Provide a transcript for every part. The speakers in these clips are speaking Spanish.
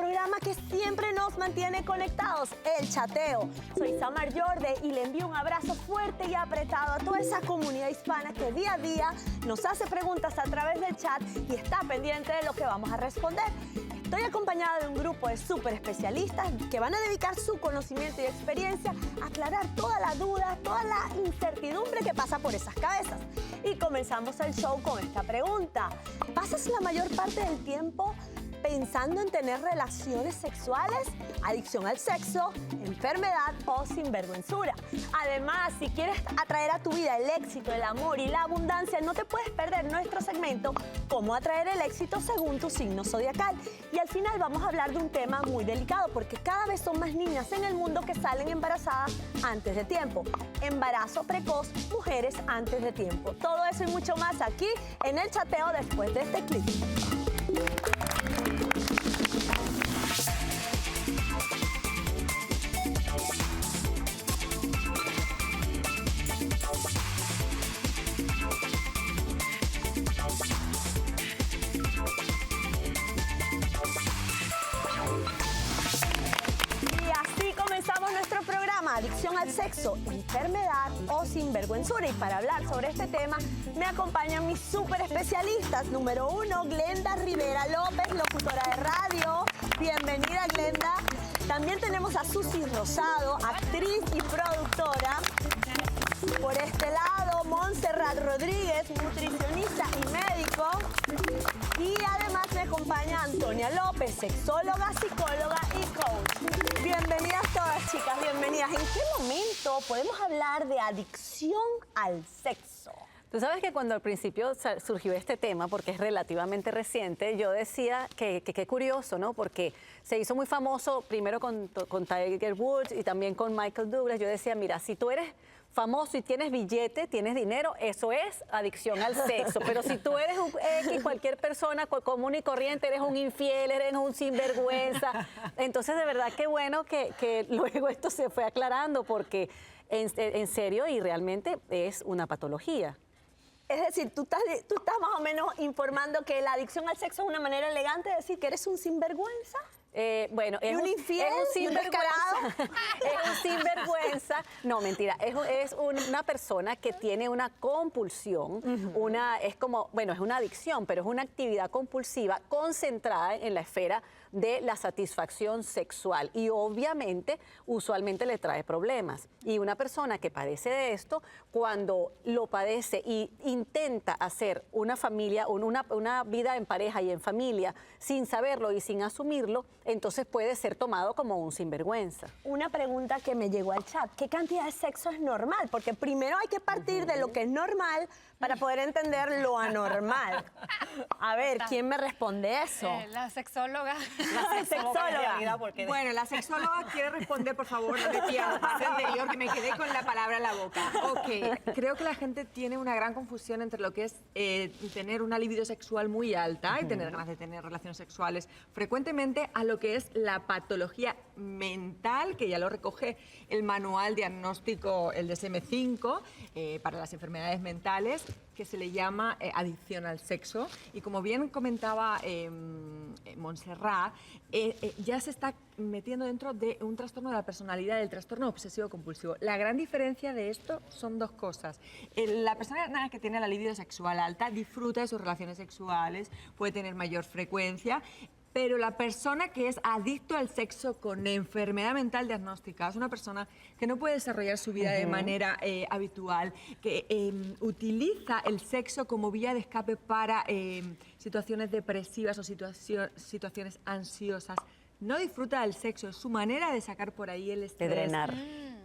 programa que siempre nos mantiene conectados, El Chateo. Soy Samar Yorde y le envío un abrazo fuerte y apretado a toda esa comunidad hispana que día a día nos hace preguntas a través del chat y está pendiente de lo que vamos a responder. Estoy acompañada de un grupo de súper especialistas que van a dedicar su conocimiento y experiencia a aclarar todas las dudas, toda la incertidumbre que pasa por esas cabezas. Y comenzamos el show con esta pregunta. ¿Pasas la mayor parte del tiempo pensando en tener relaciones sexuales, adicción al sexo, enfermedad o sinvergüenzura? Además, si quieres atraer a tu vida el éxito, el amor y la abundancia, no te puedes perder nuestro segmento Cómo atraer el éxito según tu signo zodiacal. Y al final vamos a hablar de un tema muy delicado porque cada vez son más niñas en el mundo que salen embarazadas antes de tiempo. Embarazo precoz, mujeres antes de tiempo. Todo eso y mucho más aquí en El Chateo después de este clip. Adicción al sexo, enfermedad o sinvergüenzura. Y para hablar sobre este tema me acompañan mis súper especialistas. Número 1, Glenda Rivera López, locutora de radio. Bienvenida, Glenda. También tenemos a Susi Rosado, actriz y productora. Por este lado, Montserrat Rodríguez, nutricionista y médico. Y además me acompaña Antonia López, sexóloga, psicóloga y coach. Bienvenidas todas, chicas, bienvenidas. ¿En qué momento podemos hablar de adicción al sexo? Tú sabes que cuando al principio surgió este tema, porque es relativamente reciente, yo decía que qué curioso, ¿no? Porque se hizo muy famoso primero con Tiger Woods y también con Michael Douglas. Yo decía, mira, si tú eres famoso y tienes billete, tienes dinero, eso es adicción al sexo. Pero si tú eres cualquier persona común y corriente, eres un infiel, eres un sinvergüenza. Entonces, de verdad, qué bueno que luego esto se fue aclarando, porque en serio y realmente es una patología. Es decir, tú estás más o menos informando que la adicción al sexo es una manera elegante de decir que eres un sinvergüenza. Bueno, es un sinvergüenza. Es un sinvergüenza. No, mentira. Es una persona que tiene una compulsión, es una adicción, pero es una actividad compulsiva concentrada en la esfera de la satisfacción sexual y obviamente usualmente le trae problemas. Y una persona que padece de esto, cuando lo padece y intenta hacer una familia, una vida en pareja y en familia sin saberlo y sin asumirlo, entonces puede ser tomado como un sinvergüenza. Una pregunta que me llegó al chat, ¿qué cantidad de sexo es normal? Porque primero hay que partir de lo que es normal para poder entender lo anormal. A ver, ¿quién me responde eso? La sexóloga. La sexóloga. Bueno, la sexóloga quiere responder, por favor, no me pida la parte anterior, que me quedé con la palabra en la boca. Ok, creo que la gente tiene una gran confusión entre lo que es tener una libido sexual muy alta y tener ganas de tener relaciones sexuales frecuentemente a lo que es la patología mental, que ya lo recoge el manual diagnóstico, el DSM-5, para las enfermedades mentales, que se le llama adicción al sexo. Y como bien comentaba Montserrat, ya se está metiendo dentro de un trastorno de la personalidad, del trastorno obsesivo-compulsivo. La gran diferencia de esto son dos cosas. La persona que tiene la libido sexual alta disfruta de sus relaciones sexuales, puede tener mayor frecuencia, pero la persona que es adicto al sexo con enfermedad mental diagnosticada es una persona que no puede desarrollar su vida de manera habitual, que utiliza el sexo como vía de escape para situaciones depresivas o situaciones ansiosas. No disfruta del sexo, es su manera de sacar por ahí el estrés. De drenar.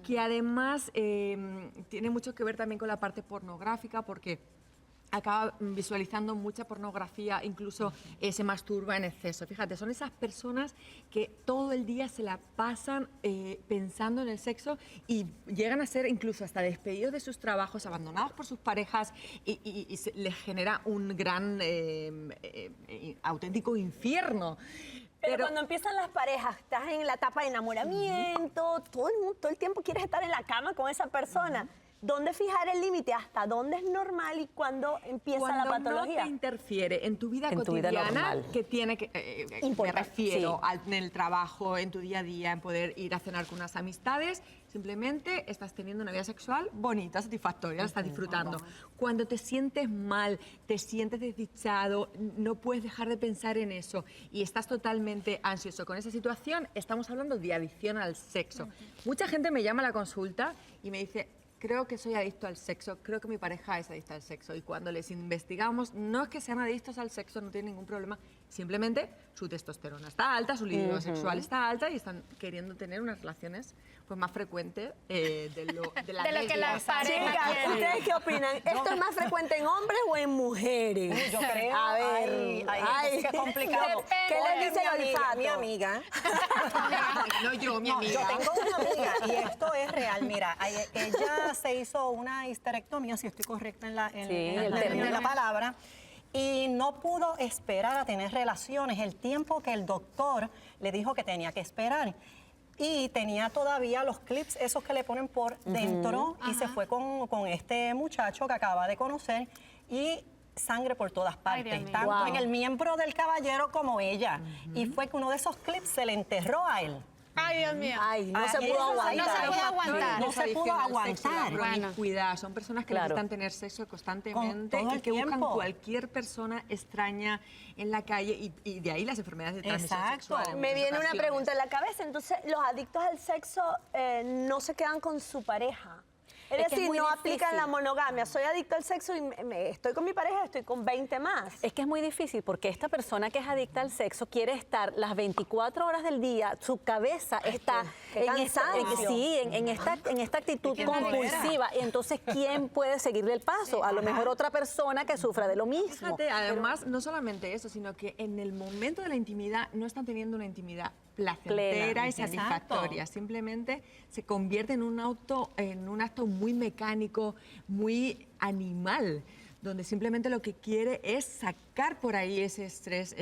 Que además tiene mucho que ver también con la parte pornográfica, porque acaba visualizando mucha pornografía, incluso se masturba en exceso. Fíjate, son esas personas que todo el día se la pasan pensando en el sexo y llegan a ser incluso hasta despedidos de sus trabajos, abandonados por sus parejas y les genera un gran, auténtico infierno. Pero cuando empiezan las parejas, estás en la etapa de enamoramiento, todo el tiempo quieres estar en la cama con esa persona. ¿dónde fijar el límite? ¿Hasta dónde es normal y cuándo empieza la Cuando patología? no te interfiere en tu vida En tu vida cotidiana, normal. que tiene que, me Importante, refiero sí. en el trabajo, en tu día a día, en poder ir a cenar con unas amistades, simplemente estás teniendo una vida sexual bonita, satisfactoria, la estás disfrutando. Cuando te sientes mal, te sientes desdichado, no puedes dejar de pensar en eso y estás totalmente ansioso con esa situación, estamos hablando de adicción al sexo. Mucha gente me llama a la consulta y me dice, creo que soy adicto al sexo, creo que mi pareja es adicta al sexo. Y cuando les investigamos, no es que sean adictos al sexo, no tienen ningún problema, simplemente su testosterona está alta, su libido sexual está alta y están queriendo tener unas relaciones pues, más frecuentes de la De lo que media. la pareja Chicas, quiere. ¿ustedes qué opinan? ¿Esto es más frecuente en hombres o en mujeres? Yo creo, A ver, ay, qué complicado. ¿Qué Porque le dice el olfato? Mi amiga. No yo, mi No, amiga. yo tengo una amiga y esto es real. Mira, ella se hizo una histerectomía, si estoy correcta en el la término. palabra, y no pudo esperar a tener relaciones el tiempo que el doctor le dijo que tenía que esperar. Y tenía todavía los clips, esos que le ponen por dentro, y se fue con este muchacho que acaba de conocer, y sangre por todas Ay, partes, Dios mío. tanto Wow. en el miembro del caballero como ella. Y fue que uno de esos clips se le enterró a él. Ay, Dios mío. Ay, no se Ay, pudo eso aguantar. no se pudo aguantar. No se pudo aguantar. La promiscuidad, son personas que Claro. necesitan tener sexo constantemente Con todo y el que buscan tiempo. cualquier persona extraña en la calle y de ahí las enfermedades de transmisión Exacto. sexual. en Me muchas viene una ocasiones. pregunta en la cabeza. Entonces, los adictos al sexo no se quedan con su pareja. Es Es que es decir, muy no aplican difícil. la monogamia. Soy adicto al sexo y estoy con mi pareja, estoy con 20 más. Es que es muy difícil porque esta persona que es adicta al sexo quiere estar las 24 horas del día, su cabeza está qué en esta, cansancio. en esta actitud compulsiva. Y entonces, ¿quién puede seguirle el paso? A lo mejor otra persona que sufra de lo mismo. Fíjate, además, no solamente eso, sino que en el momento de la intimidad no están teniendo una intimidad placentera Plena. y satisfactoria. Simplemente se convierte en un acto muy mecánico, muy animal, donde simplemente lo que quiere es sacar por ahí ese estrés.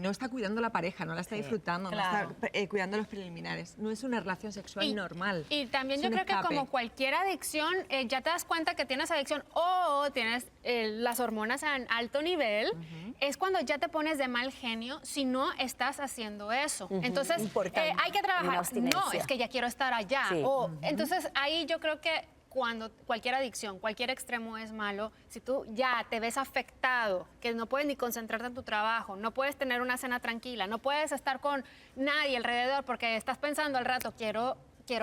No está cuidando a la pareja, no la está disfrutando, claro. no está cuidando los preliminares. No es una relación sexual normal. Y también Es yo un creo que escape. como cualquier adicción, ya te das cuenta que tienes adicción o tienes las hormonas en alto nivel, es cuando ya te pones de mal genio si no estás haciendo eso. Entonces, Importante. hay que Una trabajar. No, abstinencia. es que ya quiero estar allá. Sí. Entonces, ahí yo creo que cuando cualquier adicción, cualquier extremo es malo, si tú ya te ves afectado, que no puedes ni concentrarte en tu trabajo, no puedes tener una cena tranquila, no puedes estar con nadie alrededor porque estás pensando al rato, quiero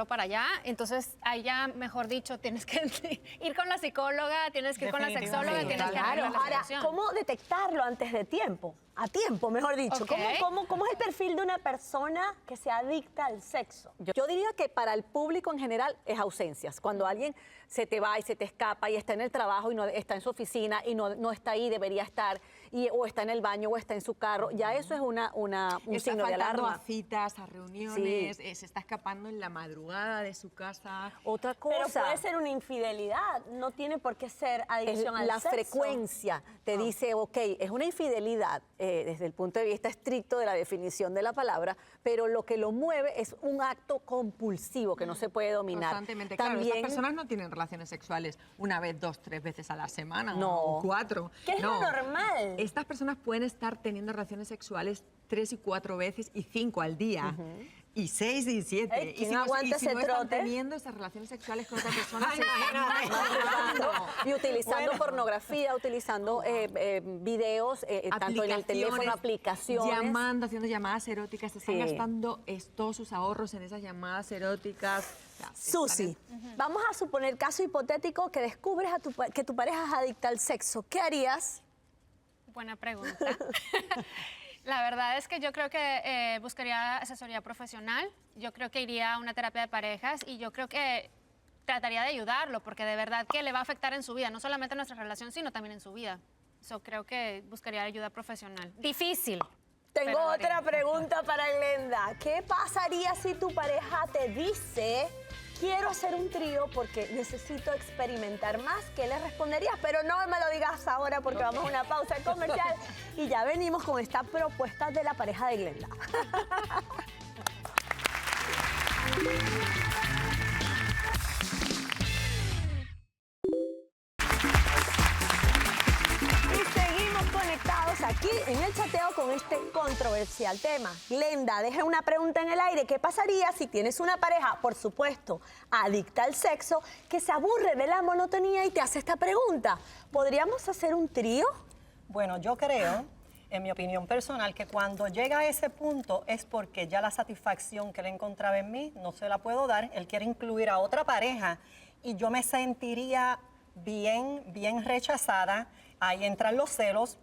para allá, entonces ahí ya, mejor dicho, tienes que ir con la psicóloga, tienes que ir con la sexóloga, Definitivamente. tienes que Claro, arreglar la ahora, situación. ¿cómo detectarlo antes de tiempo? A tiempo, mejor dicho. Ok. ¿Cómo es el perfil de una persona que se adicta al sexo? Yo diría que para el público en general es ausencias. Cuando alguien se te va y se te escapa y está en el trabajo y no está en su oficina y no está ahí, debería estar, o está en el baño o está en su carro, ya eso es un Está signo de faltando alarma. a citas, a reuniones, se está escapando en la madrugada de su casa. Otra Pero cosa. puede ser una infidelidad, no tiene por qué ser es adicción al la sexo. frecuencia te dice, ok, es una infidelidad desde el punto de vista estricto de la definición de la palabra, pero lo que lo mueve es un acto compulsivo que no se puede dominar. Constantemente, claro. Estas personas no tienen relaciones sexuales una vez, 2, 3 veces a la semana No. o 4. ¿Qué es lo normal? Estas personas pueden estar teniendo relaciones sexuales 3 y 4 veces y 5 al día. Y 6 y 7. Ey, ¿quién y si no, aguanta y si ese no están trote? teniendo esas relaciones sexuales con otra persona, Ay, se están masturbando. Y utilizando pornografía, utilizando videos, tanto en el teléfono, aplicaciones. Llamando, haciendo llamadas eróticas, se están Sí. gastando todos sus ahorros en esas llamadas eróticas. O sea, Susi, vamos a suponer caso hipotético que descubres que tu pareja es adicta al sexo. ¿Qué harías? Buena pregunta. La verdad es que yo creo que buscaría asesoría profesional, yo creo que iría a una terapia de parejas y yo creo que trataría de ayudarlo porque de verdad que le va a afectar en su vida, no solamente en nuestra relación, sino también en su vida. So, creo que buscaría ayuda profesional. Difícil. Tengo pero otra pregunta para Glenda. ¿Qué pasaría si tu pareja te dice, quiero hacer un trío porque necesito experimentar más? ¿Qué le responderías? Pero no me lo digas ahora porque vamos a una pausa comercial y ya venimos con esta propuesta de la pareja de Glenda. aquí en el chateo con este controversial tema. Glenda, deja una pregunta en el aire. ¿Qué pasaría si tienes una pareja, por supuesto, adicta al sexo, que se aburre de la monotonía y te hace esta pregunta? ¿Podríamos hacer un trío? Bueno, yo creo, en mi opinión personal, que cuando llega a ese punto es porque ya la satisfacción que él encontraba en mí no se la puedo dar. Él quiere incluir a otra pareja y yo me sentiría bien rechazada. Ahí entran los celos.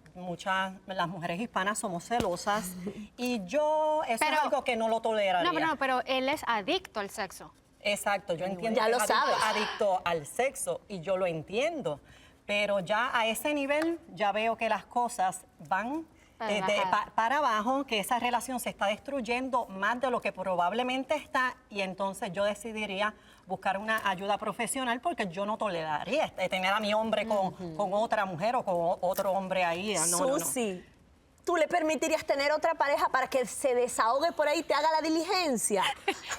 Las mujeres hispanas somos celosas y eso es algo que no lo toleraría. No, pero él es adicto al sexo. Exacto, yo entiendo Ya que lo es sabes. adicto al sexo y yo lo entiendo, pero ya a ese nivel ya veo que las cosas van para abajo, que esa relación se está destruyendo más de lo que probablemente está y entonces yo decidiría buscar una ayuda profesional porque yo no toleraría tener a mi hombre con otra mujer o con otro hombre ahí. No. Susi, ¿tú le permitirías tener otra pareja para que se desahogue por ahí y te haga la diligencia?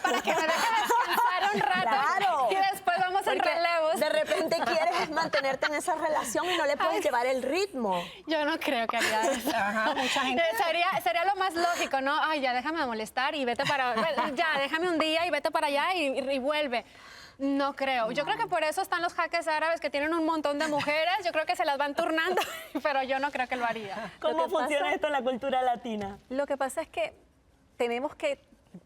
Para que me deje descansar un rato. Claro. Y después vamos en Porque relevos. de repente quieres mantenerte en esa relación y no le puedes llevar el ritmo. Yo no creo que haría eso. Ajá, mucha gente. Sería lo más lógico, ¿no? Ay, ya déjame de molestar y vete para... Ya, déjame un día y vete para allá y vuelve. No creo. Yo creo que por eso están los jaques árabes que tienen un montón de mujeres. Yo creo que se las van turnando, pero yo no creo que lo haría. ¿Cómo que funciona pasa- esto en la cultura latina? Lo que pasa es que tenemos que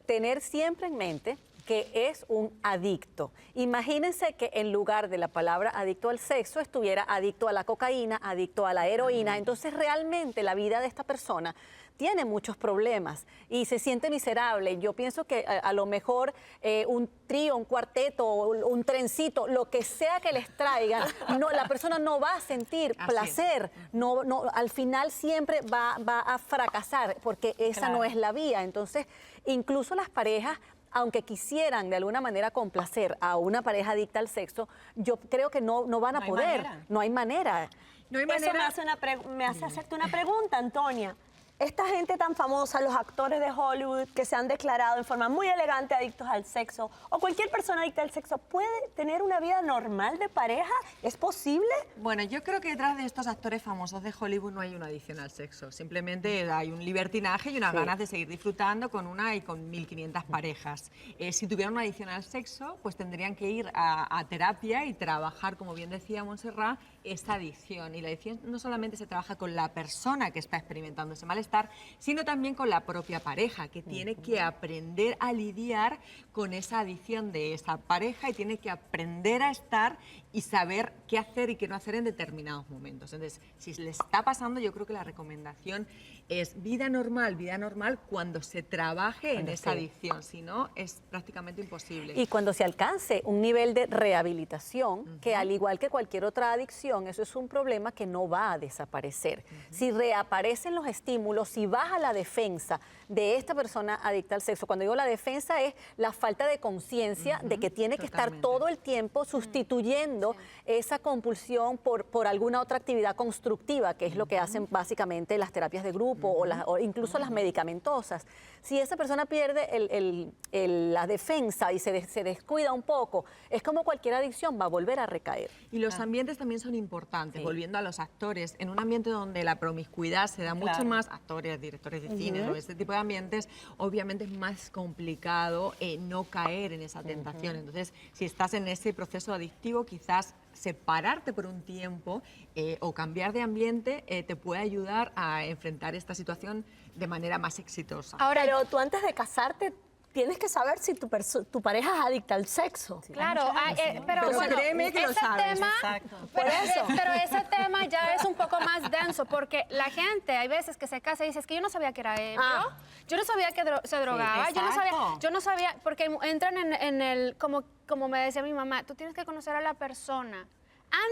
tener siempre en mente que es un adicto. Imagínense que en lugar de la palabra adicto al sexo estuviera adicto a la cocaína, adicto a la heroína. Entonces realmente la vida de esta persona tiene muchos problemas y se siente miserable. Yo pienso que a lo mejor un trío, un cuarteto, un trencito, lo que sea que les traigan, la persona no va a sentir placer. No, al final siempre va a fracasar porque esa no es la vía. Entonces, incluso las parejas, aunque quisieran de alguna manera complacer a una pareja adicta al sexo, yo creo que no van a No hay poder. manera. No hay manera. No hay Eso manera. me hace hacerte una pregunta, Antonia. Esta gente tan famosa, los actores de Hollywood que se han declarado en forma muy elegante adictos al sexo, o cualquier persona adicta al sexo, ¿puede tener una vida normal de pareja? ¿Es posible? Bueno, yo creo que detrás de estos actores famosos de Hollywood no hay una adicción al sexo. Simplemente hay un libertinaje y unas ganas de seguir disfrutando con una y con 1.500 parejas. Si tuvieran una adicción al sexo, pues tendrían que ir a terapia y trabajar, como bien decía Montserrat, esta adicción. Y la adicción no solamente se trabaja con la persona que está experimentando ese malestar, sino también con la propia pareja, que tiene que aprender a lidiar con esa adicción de esa pareja y tiene que aprender a estar y saber qué hacer y qué no hacer en determinados momentos. Entonces, si le está pasando, yo creo que la recomendación es vida normal cuando se trabaje en esa adicción, si no, es prácticamente imposible. Y cuando se alcance un nivel de rehabilitación, que al igual que cualquier otra adicción, eso es un problema que no va a desaparecer. Si reaparecen los estímulos, si baja la defensa de esta persona adicta al sexo, cuando digo la defensa es la falta de conciencia de que tiene que estar todo el tiempo sustituyendo esa compulsión por alguna otra actividad constructiva, que es lo que hacen básicamente las terapias de grupo o incluso las medicamentosas. Si esa persona pierde la defensa y se descuida un poco, es como cualquier adicción, va a volver a recaer. Y los ambientes también son importantes, volviendo a los actores. En un ambiente donde la promiscuidad se da mucho más, actores, directores de cine, o este tipo de ambientes, obviamente es más complicado no caer en esa tentación. Entonces, si estás en ese proceso adictivo, quizás separarte por un tiempo o cambiar de ambiente te puede ayudar a enfrentar esta situación de manera más exitosa. Ahora, pero tú antes de casarte tienes que saber si tu pareja es adicta al sexo. Claro, pero bueno, créeme que lo ese sabes. tema, Exacto. pero ese tema ya es un poco más denso, porque la gente, hay veces que se casa y dice, es que yo no sabía que era ebrio, yo no sabía que se drogaba, yo no sabía, porque entran en el, como me decía mi mamá, tú tienes que conocer a la persona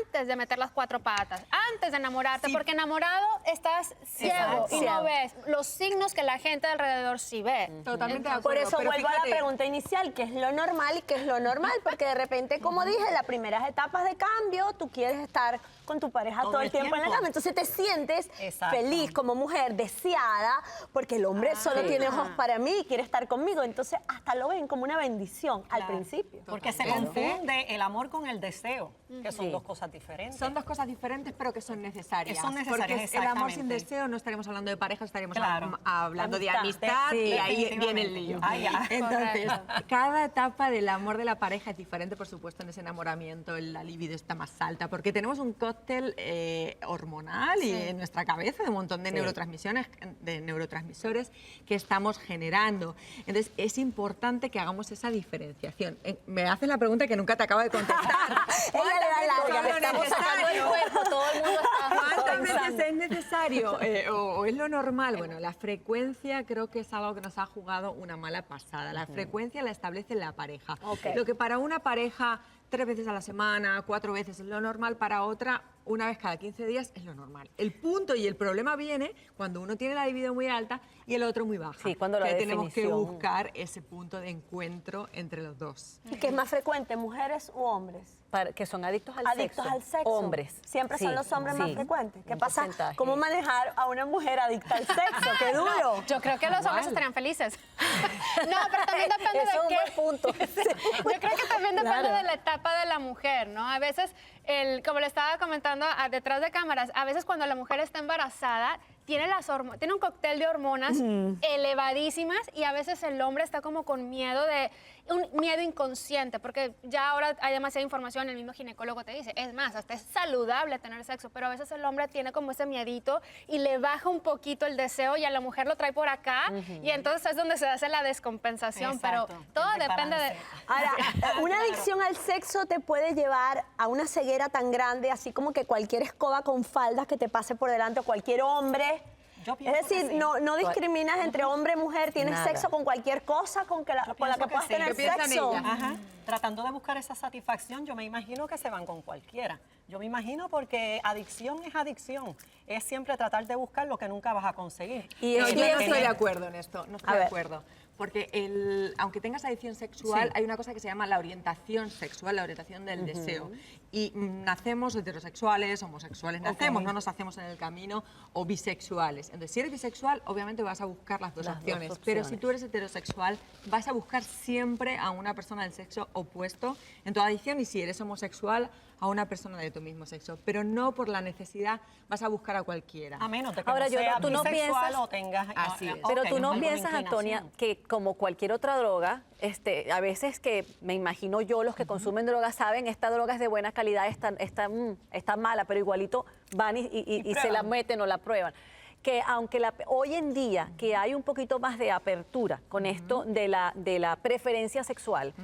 antes de meter las 4 patas, antes de enamorarte, porque enamorado estás ciego y no ves los signos que la gente alrededor sí ve. Totalmente de acuerdo. Por eso pero vuelvo a la fíjate, pregunta inicial, ¿qué es lo normal y qué es lo normal? Porque de repente, como dije, las primeras etapas de cambio, tú quieres estar con tu pareja todo el tiempo en la cama. Entonces te sientes feliz como mujer, deseada, porque el hombre solo tiene ojos para mí y quiere estar conmigo. Entonces hasta lo ven como una bendición al principio. Porque se confunde el amor con el deseo, que son dos cosas diferentes. Son dos cosas diferentes, pero que son necesarias. Que son necesarias, Porque el exacto. amor sin Exactamente. deseo no estaríamos hablando de pareja, estaríamos Claro. hablando de Amistad. amistad Sí, y ahí viene el definitivamente. lío. Ah, ya. Entonces, Correcto. cada etapa del amor de la pareja es diferente, por supuesto, en ese enamoramiento, la libido está más alta, porque tenemos un cóctel hormonal y en nuestra cabeza de un montón de neurotransmisores que estamos generando. Entonces, es importante que hagamos esa diferenciación. Me haces la pregunta que nunca te acabo de contestar. Ella le da larga, ¿Cuántas Le estamos veces sacando el cuerpo, todo el mundo está ¿Cuántas veces pensando. es necesario o es lo normal? Bueno, la frecuencia creo que es algo que nos ha jugado una mala pasada. La frecuencia la establece la pareja. Ok. Lo que para una pareja 3 veces a la semana, 4 veces es lo normal, para otra una vez cada 15 días es lo normal. El punto y el problema viene cuando uno tiene la libido muy alta y el otro muy baja. Sí, cuando la que tenemos que definición- buscar ese punto de encuentro entre los dos. ¿Y qué es más frecuente, mujeres u hombres? Que son adictos al Adictos sexo. al sexo. Hombres. Siempre son Sí, los hombres más sí. frecuentes. ¿Qué Un pasa? porcentaje. ¿Cómo manejar a una mujer adicta al sexo? ¡Qué duro! Yo creo que los hombres estarían felices. No, pero también depende Eso es de un qué. buen punto. Yo creo que también depende Claro. de la etapa de la mujer, ¿no? A veces, como le estaba comentando detrás de cámaras, a veces cuando la mujer está embarazada, tiene un cóctel de hormonas elevadísimas y a veces el hombre está como con miedo un miedo inconsciente, porque ya ahora hay demasiada información, el mismo ginecólogo te dice, es más, hasta es saludable tener sexo, pero a veces el hombre tiene como ese miedito y le baja un poquito el deseo y a la mujer lo trae por acá y entonces es donde se hace la descompensación, Exacto, pero todo el depende de... desbalance. Ahora, una adicción al sexo te puede llevar a una ceguera tan grande, así como que cualquier escoba con faldas que te pase por delante o cualquier hombre. Yo Es pienso que decir, sí. no discriminas entre hombre y mujer, tienes Nada. sexo con cualquier cosa con la que pienso que puedas sí. tener ¿Qué piensan sexo. ellas? Ajá. Tratando de buscar esa satisfacción, yo me imagino que se van con cualquiera. Yo me imagino porque adicción es adicción. Es siempre tratar de buscar lo que nunca vas a conseguir. Y No, es yo bien- no estoy de acuerdo en esto, no A estoy de ver. acuerdo. Porque aunque tengas adicción sexual, Sí. hay una cosa que se llama la orientación sexual, la orientación del deseo. Y nacemos heterosexuales, homosexuales, nacemos, no nos hacemos en el camino, o bisexuales. Entonces, si eres bisexual, obviamente vas a buscar las dos Las dos opciones. Pero si opciones. tú eres heterosexual, vas a buscar siempre a una persona del sexo opuesto en tu adicción, y si eres homosexual, a una persona de tu mismo sexo. Pero no por la necesidad vas a buscar a cualquiera. A menos de que Ahora, no yo no- seas tú no bisexual piensas- o tengas... Así es. Pero ok, tú no alguna piensas, Antonia, inclinación. que como cualquier otra droga, a veces que me imagino yo, los que consumen droga saben, esta droga es de buena calidad, está mala, pero igualito van y se la meten o la prueban. Que aunque hoy en día que hay un poquito más de apertura con esto de la preferencia sexual,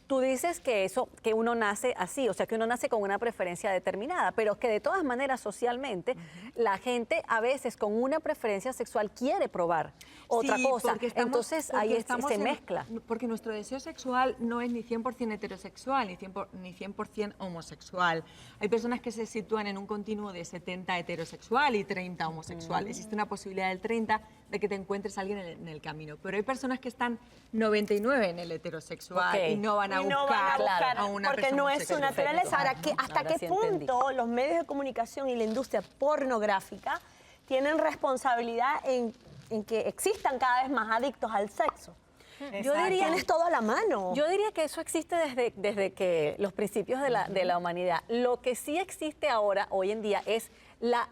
tú dices que que uno nace así, o sea, que uno nace con una preferencia determinada, pero que de todas maneras socialmente la gente a veces con una preferencia sexual quiere probar otra Sí, cosa. porque estamos- Entonces porque ahí estamos se en- mezcla. Porque nuestro deseo sexual no es ni 100% heterosexual, ni 100% homosexual. Hay personas que se sitúan en un continuo de 70 heterosexual y 30 homosexual. Existe una posibilidad del 30 de que te encuentres a alguien en el camino. Pero hay personas que están 99 en el heterosexual Ok. y no van a Y no buscar, van a buscar, a una porque persona no es su homosexual. naturaleza. Ahora, Perfecto. ¿hasta Ahora qué sí entendí. punto los medios de comunicación y la industria pornográfica tienen responsabilidad en que existan cada vez más adictos al sexo? Yo diría, Tienes todo a la mano. Yo diría que eso existe desde que los principios de la humanidad. Lo que sí existe ahora, hoy en día, es la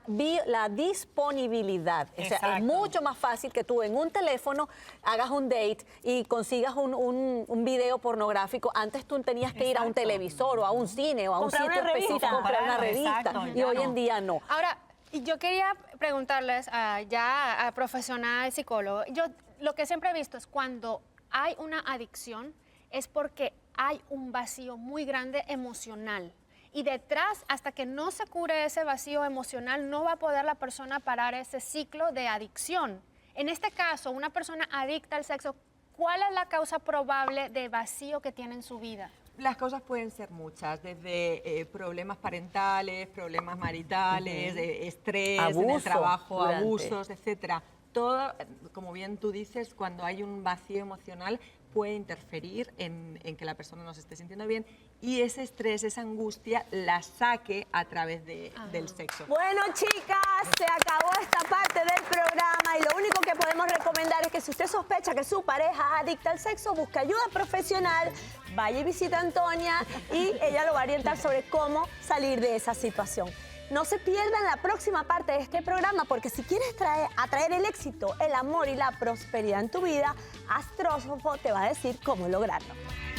disponibilidad. O sea, es Exacto. mucho más fácil que tú en un teléfono hagas un date y consigas un video pornográfico. Antes tú tenías que ir a un Exacto. televisor o a un cine o a un Comprar sitio una revista. específico, comprar una Comprarlo, revista. exacto, Y ya hoy no. en día no. Ahora, y yo quería preguntarles ya a profesional psicólogo, yo lo que siempre he visto es cuando hay una adicción es porque hay un vacío muy grande emocional. Y detrás, hasta que no se cure ese vacío emocional, no va a poder la persona parar ese ciclo de adicción. En este caso, una persona adicta al sexo, ¿cuál es la causa probable de vacío que tiene en su vida? Las causas pueden ser muchas, desde problemas parentales, problemas maritales, estrés en el Abuso trabajo, durante. abusos, etcétera. Todo, como bien tú dices, cuando hay un vacío emocional puede interferir en que la persona no se esté sintiendo bien y ese estrés, esa angustia, la saque a través del sexo. Bueno, chicas, se acabó esta parte del programa y lo único que podemos recomendar es que si usted sospecha que su pareja es adicta al sexo, busque ayuda profesional, vaya y visita a Antonia y ella lo va a orientar sobre cómo salir de esa situación. No se pierdan la próxima parte de este programa porque si quieres atraer el éxito, el amor y la prosperidad en tu vida, Astrósofo te va a decir cómo lograrlo.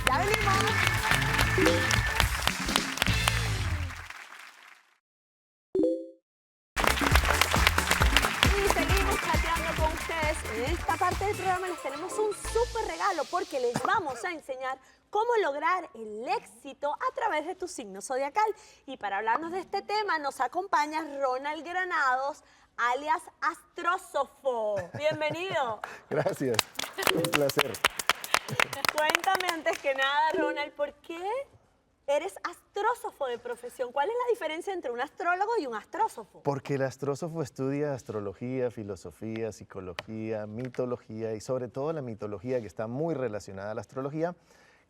¡Ya venimos! Con ustedes. En esta parte del programa les tenemos un súper regalo porque les vamos a enseñar cómo lograr el éxito a través de tu signo zodiacal. Y para hablarnos de este tema nos acompaña Ronald Granados, alias Astrósofo. Bienvenido. Gracias, un placer. Cuéntame antes que nada, Ronald, ¿por qué eres astrósofo de profesión? ¿Cuál es la diferencia entre un astrólogo y un astrósofo? Porque el astrósofo estudia astrología, filosofía, psicología, mitología y sobre todo la mitología que está muy relacionada a la astrología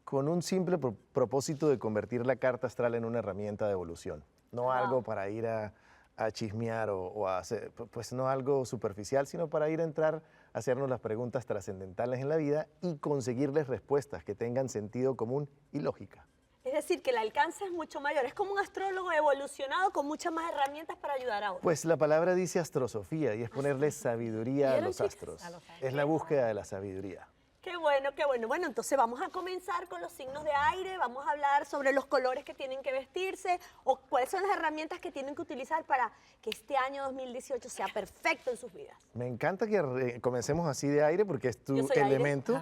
con un simple propósito de convertir la carta astral en una herramienta de evolución. No algo para ir a chismear o a hacer, pues no algo superficial, sino para ir a entrar a hacernos las preguntas trascendentales en la vida y conseguirles respuestas que tengan sentido común y lógica. Es decir, que el alcance es mucho mayor. Es como un astrólogo evolucionado con muchas más herramientas para ayudar a otros. Pues la palabra dice astrosofía y es ponerle sabiduría a ¿Vieron, los chicas? astros. Es la búsqueda de la sabiduría. Qué bueno, qué bueno. Bueno, entonces vamos a comenzar con los signos de aire. Vamos a hablar sobre los colores que tienen que vestirse o cuáles son las herramientas que tienen que utilizar para que este año 2018 sea perfecto en sus vidas. Me encanta que comencemos así de aire porque es tu Yo soy aire. elemento.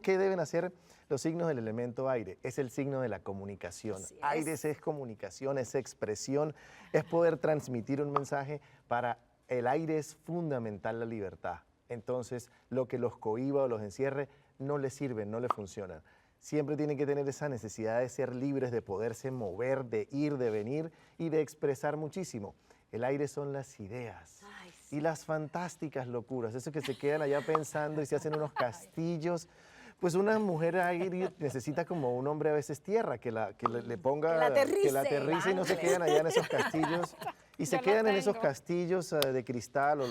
¿Qué deben hacer los signos del elemento aire? Es el signo de la comunicación. Así es. Aire es comunicación, es expresión, es poder transmitir un mensaje. Para el aire es fundamental la libertad. Entonces, lo que los cohíba o los encierre no les sirve, no les funciona. Siempre tienen que tener esa necesidad de ser libres, de poderse mover, de ir, de venir y de expresar muchísimo. El aire son las ideas. Ay, sí. Y las fantásticas locuras, eso que se quedan allá pensando y se hacen unos castillos. Pues una mujer aire necesita como un hombre a veces tierra, que le ponga, que la aterrice y no se quedan allá en esos castillos. Y se quedan en esos castillos de cristal.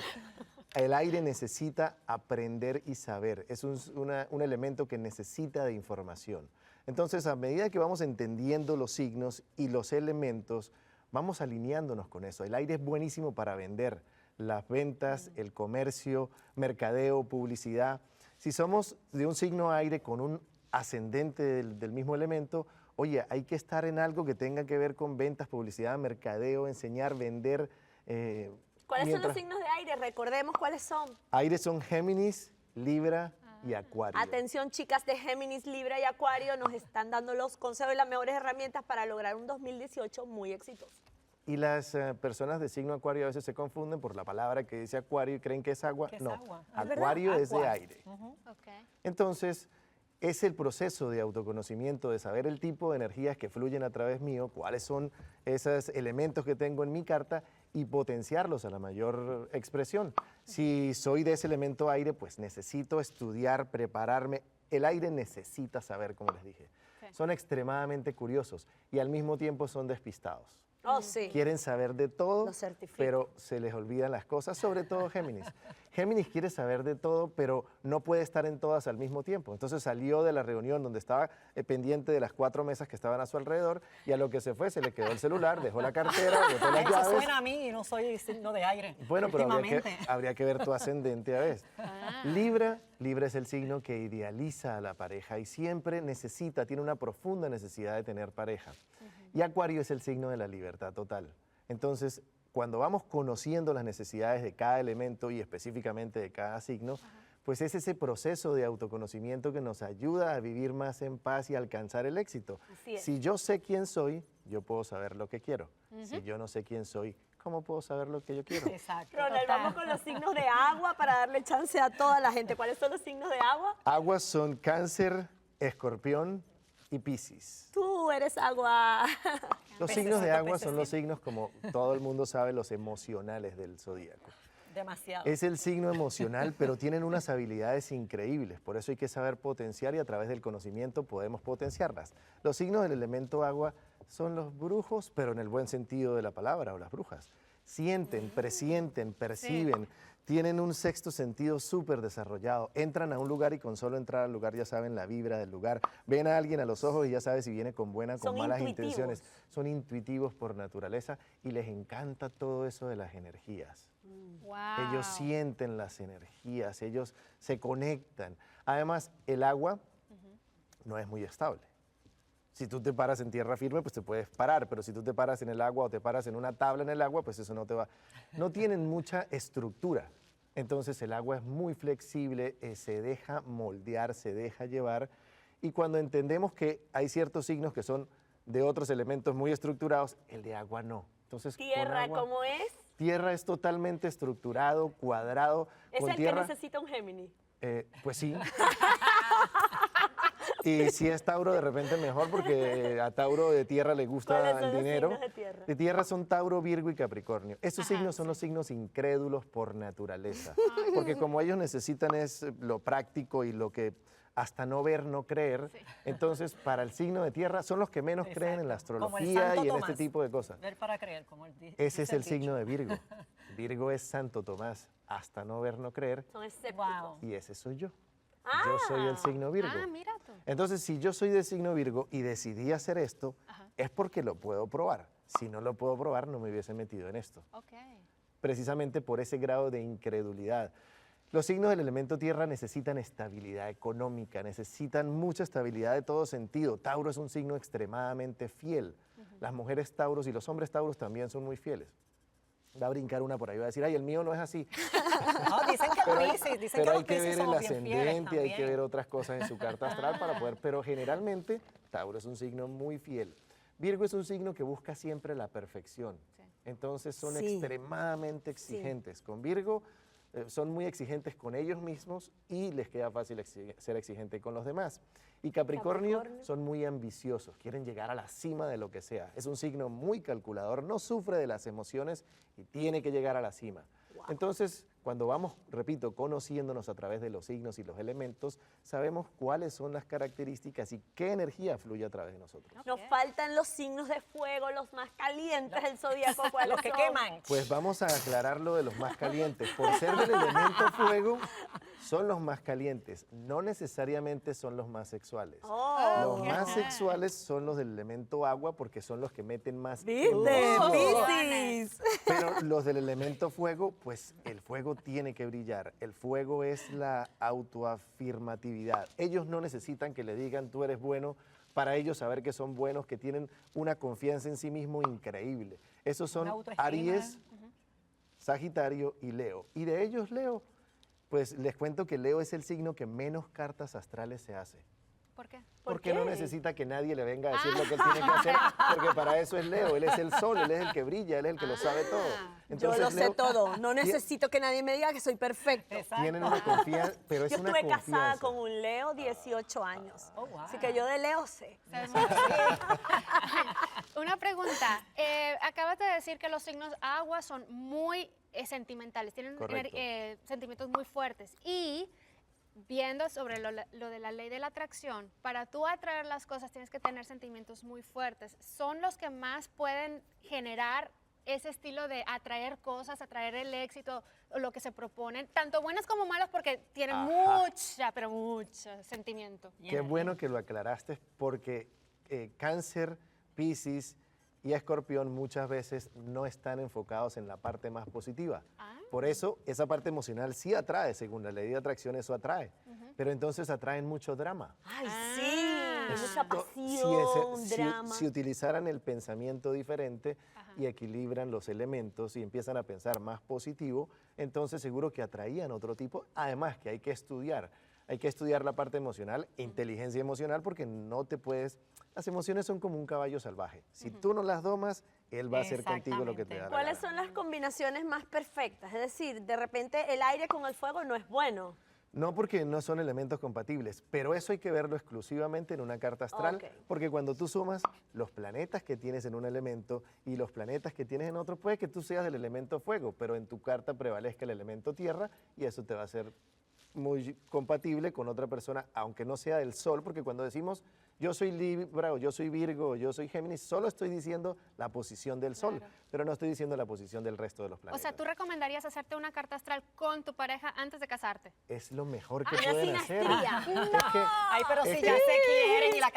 El aire necesita aprender y saber, es un elemento que necesita de información. Entonces, a medida que vamos entendiendo los signos y los elementos, vamos alineándonos con eso. El aire es buenísimo para vender, las ventas, el comercio, mercadeo, publicidad. Si somos de un signo aire con un ascendente del mismo elemento, oye, hay que estar en algo que tenga que ver con ventas, publicidad, mercadeo, enseñar, vender. ¿Cuáles son los signos de aire? Recordemos cuáles son. Aire son Géminis, Libra y Acuario. Atención, chicas de Géminis, Libra y Acuario, nos están dando los consejos y las mejores herramientas para lograr un 2018 muy exitoso. Y las personas de signo Acuario a veces se confunden por la palabra que dice Acuario y creen que es agua. Que es no, agua. Acuario es de aire. Okay. Entonces, es el proceso de autoconocimiento, de saber el tipo de energías que fluyen a través mío, cuáles son esos elementos que tengo en mi carta y potenciarlos a la mayor expresión. Si soy de ese elemento aire, pues necesito estudiar, prepararme. El aire necesita saber, como les dije. Okay. Son extremadamente curiosos y al mismo tiempo son despistados. Oh, sí. Quieren saber de todo, Lo certifico. pero se les olvidan las cosas, sobre todo Géminis. Géminis quiere saber de todo, pero no puede estar en todas al mismo tiempo. Entonces salió de la reunión donde estaba pendiente de las 4 mesas que estaban a su alrededor y a lo que se fue se le quedó el celular, dejó la cartera, botó las Eso llaves. suena a mí y no soy signo de aire. Bueno, pero últimamente. habría que ver tu ascendente a ver. Libra es el signo que idealiza a la pareja y siempre tiene una profunda necesidad de tener pareja. Y Acuario es el signo de la libertad total. Entonces, cuando vamos conociendo las necesidades de cada elemento y específicamente de cada signo, pues es ese proceso de autoconocimiento que nos ayuda a vivir más en paz y alcanzar el éxito. Así es. Si yo sé quién soy, yo puedo saber lo que quiero. Si yo no sé quién soy, ¿cómo puedo saber lo que yo quiero? Exacto. Ronald, vamos con los signos de agua para darle chance a toda la gente. ¿Cuáles son los signos de agua? Aguas son Cáncer, Escorpión y Piscis. Tú eres agua. Los signos de agua son los signos, como todo el mundo sabe, los emocionales del zodíaco. Demasiado. Es el signo emocional, pero tienen unas habilidades increíbles. Por eso hay que saber potenciar y a través del conocimiento podemos potenciarlas. Los signos del elemento agua son los brujos, pero en el buen sentido de la palabra, o las brujas. sienten, presienten, perciben, tienen un sexto sentido súper desarrollado. Entran a un lugar y con solo entrar al lugar ya saben la vibra del lugar. Ven a alguien a los ojos y ya sabe si viene con buenas o con malas intenciones. Son intuitivos por naturaleza y les encanta todo eso de las energías. Wow. Ellos sienten las energías, ellos se conectan. Además, el agua no es muy estable. Si tú te paras en tierra firme, pues te puedes parar, pero si tú te paras en el agua o te paras en una tabla en el agua, pues eso no te va. No tienen mucha estructura. Entonces el agua es muy flexible, se deja moldear, se deja llevar. Y cuando entendemos que hay ciertos signos que son de otros elementos muy estructurados, el de agua no. Entonces, ¿Tierra cómo es? Tierra es totalmente estructurado, cuadrado. ¿Es con el tierra, que necesita un Géminis? pues sí. Y si es Tauro, de repente mejor, porque a Tauro de tierra le gusta ¿Cuáles son el los dinero. signos de tierra? De tierra son Tauro, Virgo y Capricornio. Estos signos son los signos incrédulos por naturaleza. Porque como ellos necesitan es lo práctico y lo que hasta no ver, no creer, entonces para el signo de tierra son los que menos creen en la Como el astrología Santo y en Tomás. este tipo de cosas. Ver para creer, como Ese es el signo de Virgo. Virgo es Santo Tomás, hasta no ver, no creer. Son escépticos. Wow. Y ese soy yo. Yo soy el signo Virgo. Ah, mira tú. Entonces, si yo soy de signo Virgo y decidí hacer esto, es porque lo puedo probar. Si no lo puedo probar, no me hubiese metido en esto. Ok. Precisamente por ese grado de incredulidad. Los signos del elemento tierra necesitan estabilidad económica, necesitan mucha estabilidad de todo sentido. Tauro es un signo extremadamente fiel. Las mujeres tauros y los hombres tauros también son muy fieles. Va a brincar una por ahí, va a decir, ay, el mío no es así. No, dicen que Piscis, dicen Pero que hay los que Piscis ver el somos bien fieles ascendente, hay que también. ver otras cosas en su carta astral para poder, pero generalmente Tauro es un signo muy fiel. Virgo es un signo que busca siempre la perfección. Entonces son Sí. extremadamente exigentes. Con Virgo son muy exigentes con ellos mismos y les queda fácil ser exigente con los demás. Y Capricornio son muy ambiciosos, quieren llegar a la cima de lo que sea. Es un signo muy calculador, no sufre de las emociones y tiene que llegar a la cima. Entonces, cuando vamos, repito, conociéndonos a través de los signos y los elementos, sabemos cuáles son las características y qué energía fluye a través de nosotros. Nos faltan los signos de fuego, los más calientes del zodiaco. ¿Cuáles Los que son? queman. Pues vamos a aclarar lo de los más calientes. Por ser del elemento fuego, son los más calientes. No necesariamente son los más sexuales. Los más sexuales son los del elemento agua porque son los que meten más ¿Viste? emoción. Piscis. Pero los del elemento fuego, pues el fuego tiene que brillar. El fuego es la autoafirmatividad. Ellos no necesitan que le digan tú eres bueno para ellos saber que son buenos, que tienen una confianza en sí mismo increíble. Esos son Una autoestima. Aries, Sagitario y Leo. Y de ellos Leo, pues les cuento que Leo es el signo que menos cartas astrales se hace. ¿Por qué? Porque no necesita que nadie le venga a decir lo que él tiene que hacer, porque para eso es Leo, él es el sol, él es el que brilla, él es el que lo sabe todo. Yo Entonces, lo sé Leo todo. No necesito que nadie me diga que soy perfecto. tienen una confianza, pero es Yo una estuve casada confianza. con un Leo 18 años. Oh, wow. Así que yo de Leo sé. Una pregunta. Acabas de decir que los signos agua son muy sentimentales, tienen Correcto. sentimientos muy fuertes. Y viendo sobre lo de la ley de la atracción, para tú atraer las cosas tienes que tener sentimientos muy fuertes. Son los que más pueden generar ese estilo de atraer cosas, atraer el éxito, o lo que se proponen, tanto buenas como malas, porque tienen mucha, pero mucho sentimiento. Qué bueno que lo aclaraste, porque Cáncer, Piscis y Escorpión muchas veces no están enfocados en la parte más positiva. Por eso, esa parte emocional sí atrae, según la ley de atracción, eso atrae. Pero entonces atraen mucho drama. Ay, sí. Mucha Si pasión, drama. si utilizaran el pensamiento diferente y equilibran los elementos y empiezan a pensar más positivo, entonces seguro que atraían otro tipo. Además que hay que estudiar la parte emocional, inteligencia emocional, porque no te puedes... Las emociones son como un caballo salvaje. Si tú no las domas, él va a hacer contigo lo que te da la ¿Cuáles gana. son las combinaciones más perfectas? Es decir, de repente el aire con el fuego no es bueno. No, porque no son elementos compatibles, pero eso hay que verlo exclusivamente en una carta astral, Ok. porque cuando tú sumas los planetas que tienes en un elemento y los planetas que tienes en otro, puede que tú seas del elemento fuego, pero en tu carta prevalezca el elemento tierra y eso te va a hacer muy compatible con otra persona, aunque no sea del sol, porque cuando decimos yo soy Libra o yo soy Virgo o yo soy Géminis, solo estoy diciendo la posición del Sol, pero no estoy diciendo la posición del resto de los O planetas. sea, ¿tú recomendarías hacerte una carta astral con tu pareja antes de casarte? Es lo mejor que una pueden hacer. sinastría. Es que, Ay, pero es si que- ya se quieren y la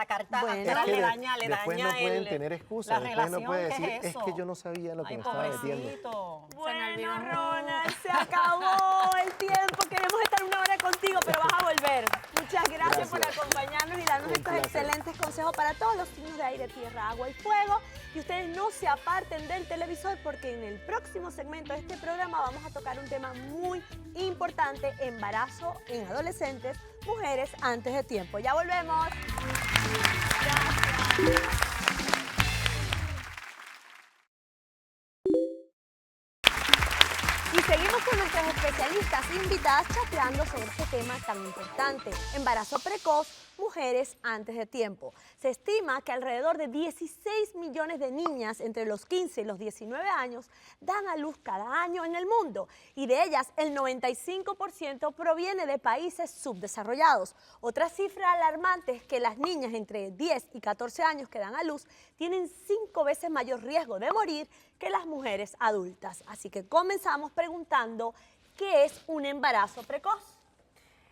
carta Bueno. astral es que le daña después no pueden tener excusa, la después no relación, pueden ¿qué decir, es es eso? que yo no sabía lo que Ay, me estaba metiendo. pobrecito. Bueno, Ronald, se acabó el tiempo. Queremos estar una hora contigo, pero vas a volver. Muchas gracias por Gracias. acompañarnos y darnos Un estos placer. excelentes consejos para todos los signos de aire, tierra, agua y fuego. Y ustedes no se aparten del televisor porque en el próximo segmento de este programa vamos a tocar un tema muy importante: embarazo en adolescentes, mujeres antes de tiempo. Ya volvemos. Y seguimos con nuestras especialistas invitadas chateando sobre este tema tan importante: embarazo precoz, mujeres antes de tiempo. Se estima que alrededor de 16 millones de niñas entre los 15 y los 19 años dan a luz cada año en el mundo, y de ellas el 95% proviene de países subdesarrollados. Otra cifra alarmante es que las niñas entre 10 y 14 años que dan a luz tienen 5 veces mayor riesgo de morir que las mujeres adultas. Así que comenzamos preguntando, ¿qué es un embarazo precoz?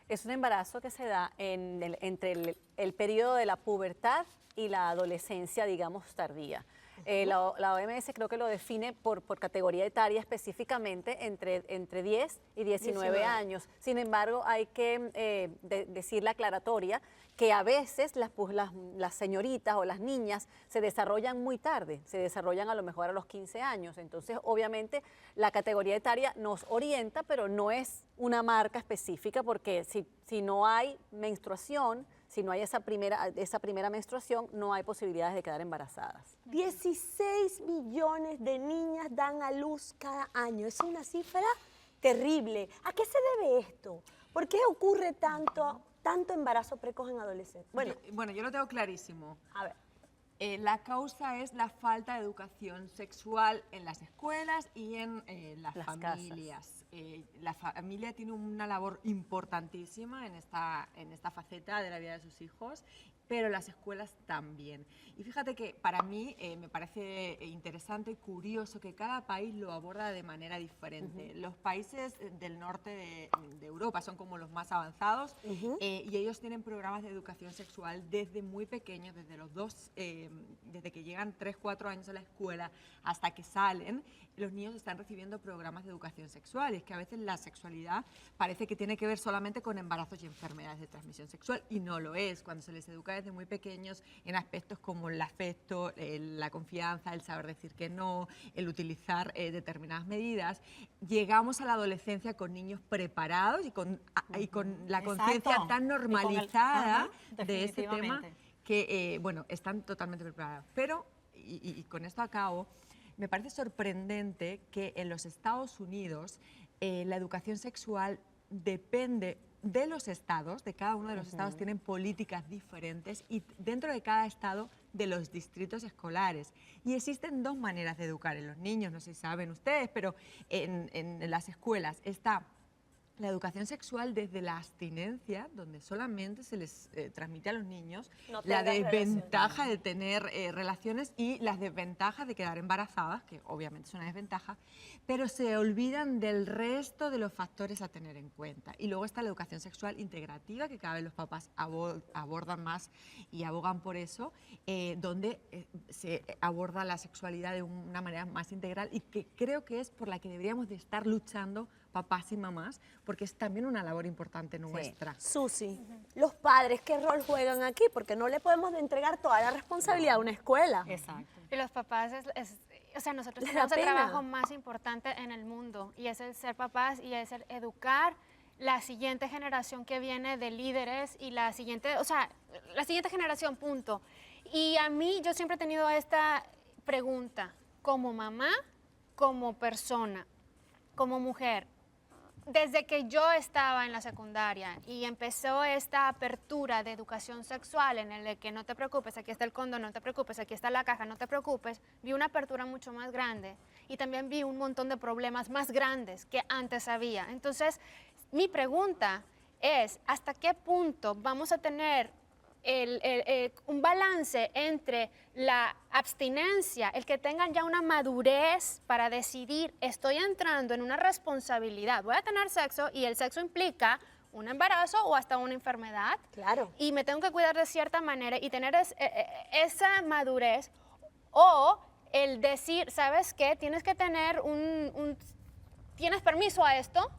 Es un embarazo que se da entre el periodo de la pubertad y la adolescencia, digamos, tardía. La OMS creo que lo define por categoría etaria específicamente entre 10 y 19 años. Sin embargo, hay que decir la aclaratoria que a veces las señoritas o las niñas se desarrollan muy tarde, se desarrollan a lo mejor a los 15 años. Entonces, obviamente, la categoría etaria nos orienta, pero no es una marca específica, porque si no hay menstruación, si no hay esa primera menstruación, no hay posibilidades de quedar embarazadas. 16 millones de niñas dan a luz cada año. Es una cifra terrible. ¿A qué se debe esto? ¿Por qué ocurre tanto embarazo precoz en adolescentes? Bueno, yo lo tengo clarísimo. A ver. La causa es la falta de educación sexual en las escuelas y en las familias. La familia tiene una labor importantísima en esta faceta de la vida de sus hijos, pero las escuelas también. Y fíjate que para mí me parece interesante y curioso que cada país lo aborda de manera diferente. Los países del norte de Europa son como los más avanzados, y ellos tienen programas de educación sexual desde muy pequeños, desde que llegan 3, 4 años a la escuela hasta que salen. Los niños están recibiendo programas de educación sexual. Es que a veces la sexualidad parece que tiene que ver solamente con embarazos y enfermedades de transmisión sexual, y no lo es. Cuando se les educa desde muy pequeños en aspectos como el afecto, la confianza, el saber decir que no, el utilizar determinadas medidas, llegamos a la adolescencia con niños preparados y con la conciencia Exacto. tan normalizada de este tema definitivamente. que, bueno, están totalmente preparados. Pero, y con esto acabo, me parece sorprendente que en los Estados Unidos la educación sexual depende de los estados, de cada uno de los estados tienen políticas diferentes, y dentro de cada estado de los distritos escolares. Y existen dos maneras de educar en los niños, no sé si saben ustedes, pero en las escuelas está la educación sexual desde la abstinencia, donde solamente se les transmite a los niños No la tengas desventaja de tener relaciones y las desventajas de quedar embarazadas, que obviamente es una desventaja, pero se olvidan del resto de los factores a tener en cuenta. Y luego está la educación sexual integrativa, que cada vez los papás abordan más y abogan por eso, donde se aborda la sexualidad de una manera más integral, y que creo que es por la que deberíamos de estar luchando papás y mamás, porque es también una labor importante nuestra. Susi, los padres, ¿qué rol juegan aquí? Porque no le podemos entregar toda la responsabilidad a una escuela. Exacto. Y los papás, o sea, nosotros Les da tenemos el pena. trabajo más importante en el mundo, y es el ser papás y es el educar la siguiente generación que viene de líderes y la siguiente generación, punto. Y a mí, yo siempre he tenido esta pregunta, como mamá, como persona, como mujer. Desde que yo estaba en la secundaria y empezó esta apertura de educación sexual en el de que no te preocupes, aquí está el condón, no te preocupes, aquí está la caja, no te preocupes, vi una apertura mucho más grande, y también vi un montón de problemas más grandes que antes había. Entonces, mi pregunta es, ¿hasta qué punto vamos a tener un balance entre la abstinencia, el que tengan ya una madurez para decidir, estoy entrando en una responsabilidad, voy a tener sexo y el sexo implica un embarazo o hasta una enfermedad. Claro. Y me tengo que cuidar de cierta manera y tener esa madurez, o el decir, ¿sabes qué? Tienes que tener ¿tienes permiso a esto?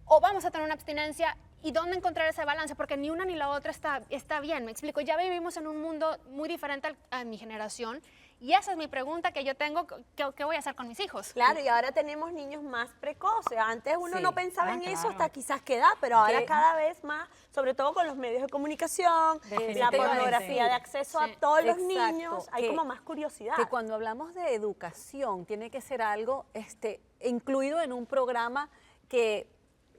O vamos a tener una abstinencia. ¿Y dónde encontrar ese balance? Porque ni una ni la otra está bien. Me explico, ya vivimos en un mundo muy diferente a mi generación. Y esa es mi pregunta que yo tengo, ¿qué voy a hacer con mis hijos? Claro, y ahora tenemos niños más precoces. Antes uno Sí. no pensaba en eso claro. hasta quizás qué edad, pero ahora cada vez más, sobre todo con los medios de comunicación, la Definitivamente. pornografía de acceso a Sí. todos los Exacto, niños, hay que- como más curiosidad. Que cuando hablamos de educación tiene que ser algo incluido en un programa que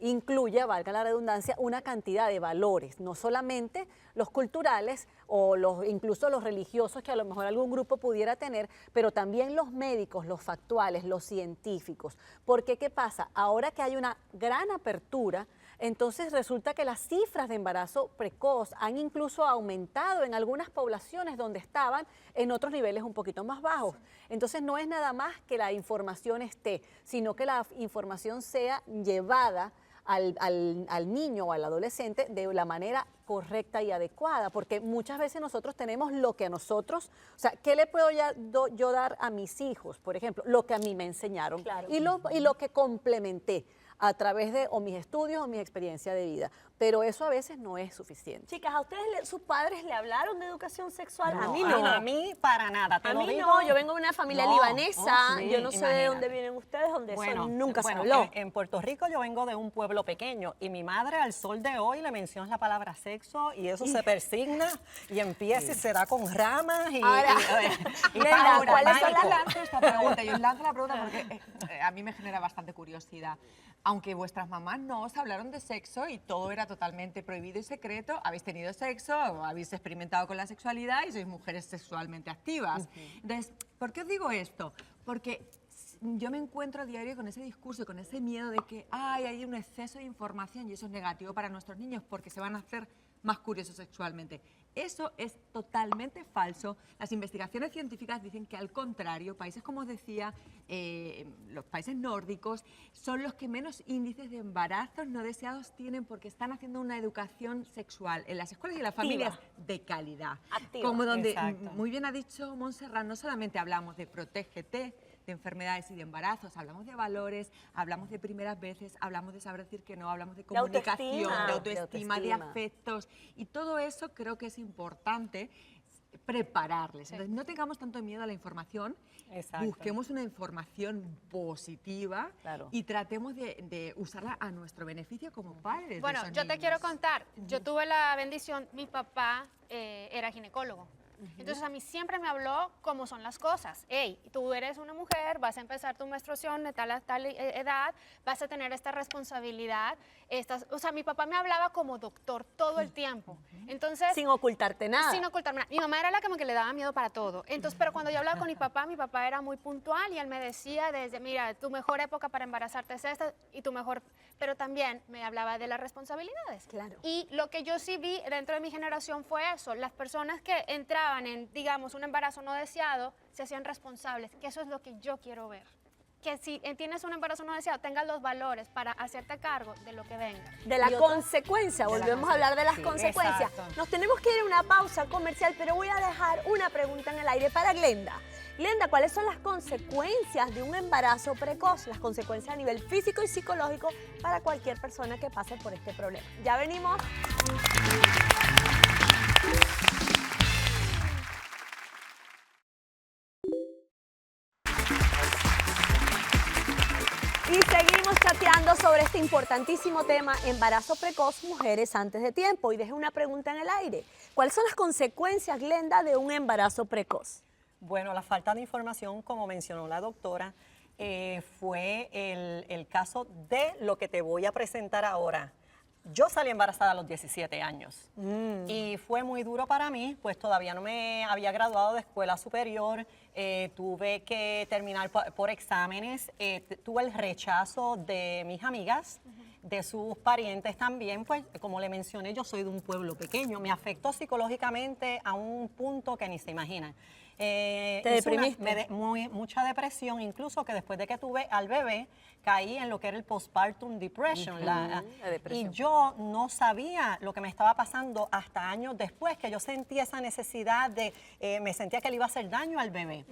incluya, valga la redundancia, una cantidad de valores, no solamente los culturales o incluso los religiosos que a lo mejor algún grupo pudiera tener, pero también los médicos, los factuales, los científicos. Porque, ¿qué pasa? Ahora que hay una gran apertura, entonces resulta que las cifras de embarazo precoz han incluso aumentado en algunas poblaciones donde estaban en otros niveles un poquito más bajos. Entonces no es nada más que la información esté, sino que la información sea llevada al niño o al adolescente de la manera correcta y adecuada, porque muchas veces nosotros tenemos lo que a nosotros, o sea, ¿qué le puedo yo dar a mis hijos? Por ejemplo, lo que a mí me enseñaron y lo que complementé a través de o mis estudios o mi experiencia de vida, pero eso a veces no es suficiente. Chicas, ¿a ustedes sus padres le hablaron de educación sexual? A mí No, no. a mí para nada. Te A lo mí digo. no, yo vengo de una familia No. libanesa, Oh, sí, yo no sé de imagínate. dónde vienen ustedes, donde eso nunca se bueno, habló. En Puerto Rico yo vengo de un pueblo pequeño y mi madre al sol de hoy le mencionas la palabra sexo y eso se persigna y empieza y se da con ramas y... Ahora, y Lenda, ahora, ¿cuáles son Yo las lanzo esta pregunta, yo lanzo la pregunta porque a mí me genera bastante curiosidad. Aunque vuestras mamás no os hablaron de sexo y todo era totalmente prohibido y secreto, habéis tenido sexo, o habéis experimentado con la sexualidad y sois mujeres sexualmente activas. Entonces, ¿por qué os digo esto? Porque yo me encuentro a diario con ese discurso, con ese miedo de que hay un exceso de información y eso es negativo para nuestros niños porque se van a hacer más curiosos sexualmente. Eso es totalmente falso. Las investigaciones científicas dicen que al contrario, países como os decía, los países nórdicos son los que menos índices de embarazos no deseados tienen porque están haciendo una educación sexual en las escuelas y en las familias de calidad. Activa. Como donde, Exacto. muy bien ha dicho Montserrat, no solamente hablamos de protégete, de enfermedades y de embarazos, hablamos de valores, hablamos de primeras veces, hablamos de saber decir que no, hablamos de comunicación, autoestima. de autoestima, de autoestima. afectos, y todo eso creo que es importante prepararles. Entonces, no tengamos tanto miedo a la información, Exacto. busquemos una información positiva Claro. y tratemos de usarla a nuestro beneficio como padres. de Bueno, esos yo te niños. quiero contar, yo tuve la bendición, mi papá era ginecólogo. Entonces a mí siempre me habló cómo son las cosas. Hey, tú eres una mujer, vas a empezar tu menstruación de tal a tal edad, vas a tener esta responsabilidad. O sea, mi papá me hablaba como doctor todo el tiempo. Entonces, Sin ocultarte nada. sin ocultarme nada. Mi mamá era la que le daba miedo para todo. Entonces, pero cuando yo hablaba con mi papá era muy puntual y él me decía desde, mira, tu mejor época para embarazarte es esta y tu mejor, pero también me hablaba de las responsabilidades. Claro. Y lo que yo sí vi dentro de mi generación fue eso, las personas que entraban en, digamos, un embarazo no deseado, se hacían responsables, que eso es lo que yo quiero ver. Que si tienes un embarazo no deseado, tengas los valores para hacerte cargo de lo que venga. De la consecuencia, volvemos a hablar de las sí, consecuencias. exacto. Nos tenemos que ir a una pausa comercial, pero voy a dejar una pregunta en el aire para Glenda. Glenda, ¿cuáles son las consecuencias de un embarazo precoz? Las consecuencias a nivel físico y psicológico para cualquier persona que pase por este problema. Ya venimos. Y seguimos chateando sobre este importantísimo tema, embarazo precoz, mujeres antes de tiempo. Y dejé una pregunta en el aire. ¿Cuáles son las consecuencias, Glenda, de un embarazo precoz? Bueno, la falta de información, como mencionó la doctora, fue el caso de lo que te voy a presentar ahora. Yo salí embarazada a los 17 años y fue muy duro para mí, pues todavía no me había graduado de escuela superior, tuve que terminar por exámenes, tuve el rechazo de mis amigas, de sus parientes también, pues como le mencioné, yo soy de un pueblo pequeño, me afectó psicológicamente a un punto que ni se imaginan. ¿Te deprimiste? Mucha depresión, incluso que después de que tuve al bebé, caí en lo que era el postpartum depression. La depresión. Y yo no sabía lo que me estaba pasando hasta años después, que yo sentía esa necesidad de, me sentía que le iba a hacer daño al bebé.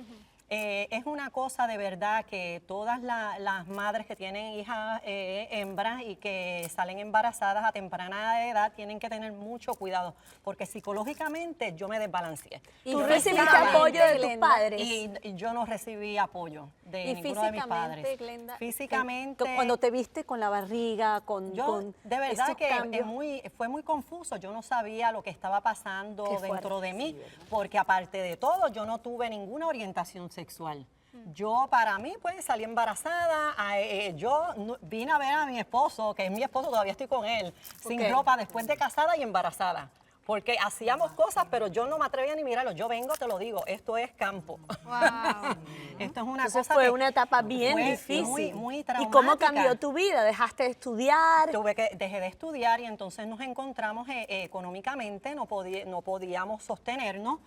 Es una cosa de verdad que todas las madres que tienen hijas hembras y que salen embarazadas a temprana edad tienen que tener mucho cuidado, porque psicológicamente yo me desbalanceé. ¿Y tú recibiste apoyo de tus padres? Y yo no recibí apoyo de ninguno de mis padres. Glenda, Físicamente, cuando te viste con la barriga, yo de verdad esos que cambios. fue muy confuso. Yo no sabía lo que estaba pasando Qué dentro fuerte, de mí, sí, ¿verdad? porque aparte de todo, yo no tuve ninguna orientación sexual. Yo, para mí, pues, salí embarazada. Vine a ver a mi esposo, que es mi esposo, todavía estoy con él, sin ropa, después de casada y embarazada. Porque hacíamos cosas, pero yo no me atrevía ni mirarlo. Yo vengo, te lo digo, esto es campo. Esto es una Entonces cosa fue que una etapa bien fue difícil. muy ¿Y traumática. cómo cambió tu vida? ¿Dejaste de estudiar? Dejé de estudiar y entonces nos encontramos económicamente, no podíamos sostenernos.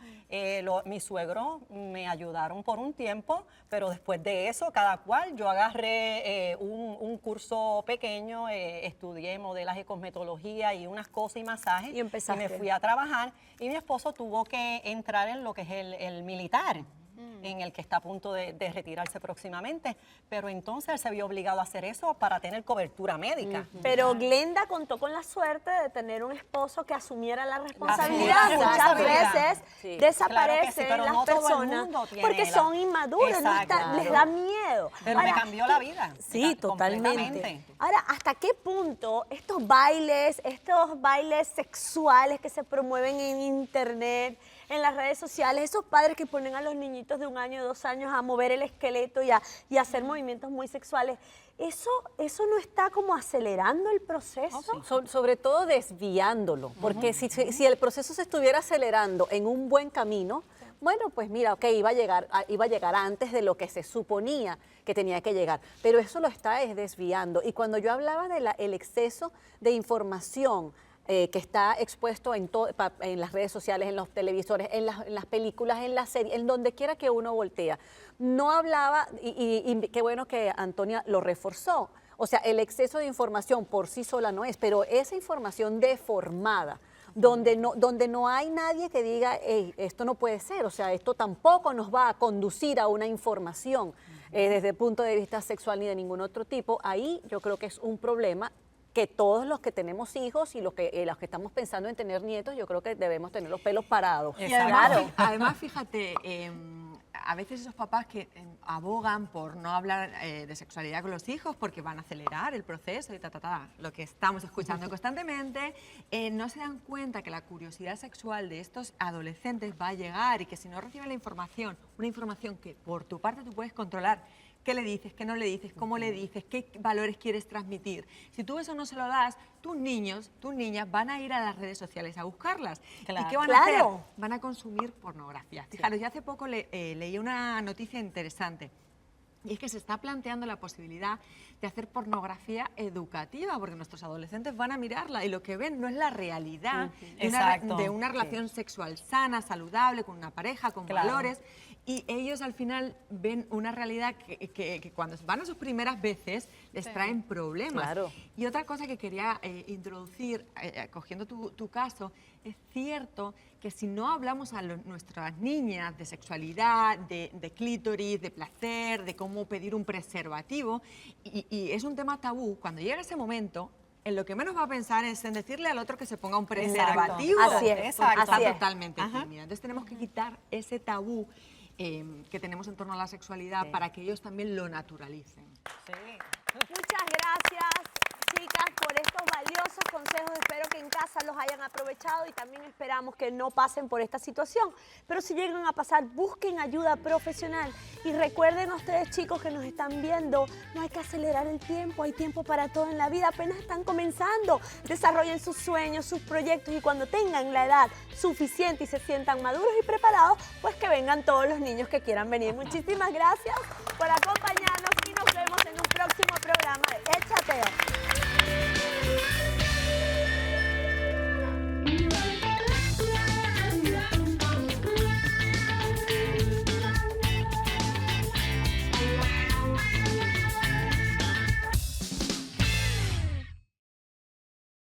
Mis suegros me ayudaron por un tiempo, pero después de eso, cada cual, yo agarré un curso pequeño, estudié modelaje y cosmetología y unas cosas y masajes. Y empezaste. me fui a trabajar y mi esposo tuvo que entrar en lo que es el militar. En el que está a punto de retirarse próximamente, pero entonces él se vio obligado a hacer eso para tener cobertura médica. Pero Glenda contó con la suerte de tener un esposo que asumiera la responsabilidad. Asumiera la Muchas responsabilidad. veces Sí. desaparecen Claro que sí, pero las no todo el personas mundo tiene porque son inmaduras, no Exacto. les da miedo. Pero me cambió la vida. Sí, totalmente. Completamente. Ahora, ¿hasta qué punto estos bailes sexuales que se promueven en internet, en las redes sociales, esos padres que ponen a los niñitos de 1 año, 2 años a mover el esqueleto y a hacer movimientos muy sexuales, ¿eso no está como acelerando el proceso? Sobre todo desviándolo, porque si el proceso se estuviera acelerando en un buen camino, bueno, pues mira, ok, iba a llegar antes de lo que se suponía que tenía que llegar, pero eso lo está desviando. Y cuando yo hablaba del exceso de información que está expuesto en las redes sociales, en los televisores, en las películas, en las series, en donde quiera que uno voltea. No hablaba, y qué bueno que Antonia lo reforzó, o sea, el exceso de información por sí sola no es, pero esa información deformada, donde no hay nadie que diga, hey, esto no puede ser, o sea, esto tampoco nos va a conducir a una información desde el punto de vista sexual ni de ningún otro tipo, ahí yo creo que es un problema que todos los que tenemos hijos y los que estamos pensando en tener nietos, yo creo que debemos tener los pelos parados. Y además, fíjate, a veces esos papás que abogan por no hablar de sexualidad con los hijos porque van a acelerar el proceso y lo que estamos escuchando constantemente, no se dan cuenta que la curiosidad sexual de estos adolescentes va a llegar y que si no reciben la información, una información que por tu parte tú puedes controlar, ¿qué le dices? ¿Qué no le dices? ¿Cómo le dices? ¿Qué valores quieres transmitir? Si tú eso no se lo das, tus niños, tus niñas van a ir a las redes sociales a buscarlas. Claro. ¿Y qué van a hacer? Van a consumir pornografía. Fijaros, yo hace poco leí una noticia interesante. Y es que se está planteando la posibilidad de hacer pornografía educativa, porque nuestros adolescentes van a mirarla y lo que ven no es la realidad de una relación sexual sana, saludable, con una pareja, con valores. Y ellos al final ven una realidad que cuando van a sus primeras veces les traen problemas. Claro. Y otra cosa que quería introducir, cogiendo tu caso, es cierto que si no hablamos a nuestras niñas de sexualidad, de clítoris, de placer, de cómo pedir un preservativo, y es un tema tabú, cuando llega ese momento, en lo que menos va a pensar es en decirle al otro que se ponga un preservativo. Así es, Está así es. totalmente tímida. Entonces tenemos que quitar ese tabú que tenemos en torno a la sexualidad para que ellos también lo naturalicen. Muchas gracias, chicas, por estos valiosos consejos. Espero que en casa casa los hayan aprovechado y también esperamos que no pasen por esta situación. Pero si llegan a pasar, busquen ayuda profesional. Y recuerden ustedes, chicos, que nos están viendo, no hay que acelerar el tiempo, hay tiempo para todo en la vida, apenas están comenzando. Desarrollen sus sueños, sus proyectos y cuando tengan la edad suficiente y se sientan maduros y preparados, pues que vengan todos los niños que quieran venir. Muchísimas gracias por acompañarnos y nos vemos en un próximo programa de El Chateo.